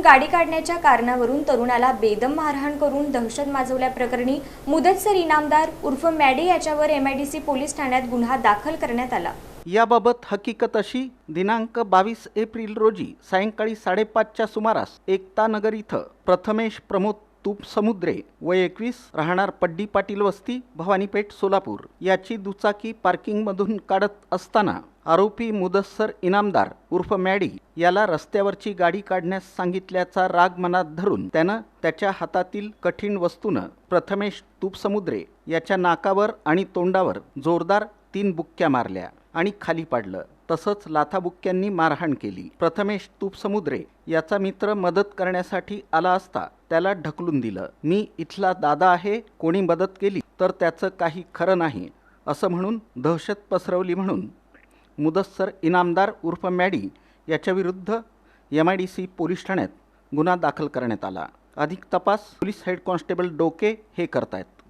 गाडी काढण्याच्या कारणावरून तरुणाला बेदम मारहाण करून दहशत माजवल्याप्रकरणी मुदस्सर इनामदार उर्फ मॅडी याच्यावर एमआयडीसी पोलीस ठाण्यात गुन्हा दाखल करण्यात आला। याबाबत हकीकत अशी, दिनांक 22 एप्रिल रोजी सायंकाळी 5:30च्या सुमारास एकता नगर इथं प्रथमेश प्रमोद तुपसमुद्रे वय 21 राहणार पड्डी पाटील वस्ती भवानीपेठ सोलापूर याची दुचाकी पार्किंगमधून काढत असताना आरोपी मुदस्सर इनामदार उर्फ मॅडी याला रस्त्यावरची गाडी काढण्यास सांगितल्याचा राग मनात धरून त्यानं त्याच्या हातातील कठीण वस्तूनं प्रथमेश तुपसमुद्रे याच्या नाकावर आणि तोंडावर जोरदार 3 बुक्क्या मारल्या आणि खाली पाडलं। तसंच लाथाबुक्क्यांनी मारहाण केली। प्रथमेश तुपसमुद्रे याचा मित्र मदत करण्यासाठी आला असता त्याला ढकलून दिलं। मी इथला दादा आहे, कोणी मदत केली तर त्याचं काही खरं नाही असं म्हणून दहशत पसरवली म्हणून मुदस्सर इनामदार उर्फ मॅडी याच्याविरुद्ध एमआयडीसी पोलीस ठाण्यात गुन्हा दाखल करण्यात आला। अधिक तपास पोलीस हेड कॉन्स्टेबल डोके हे करतायत।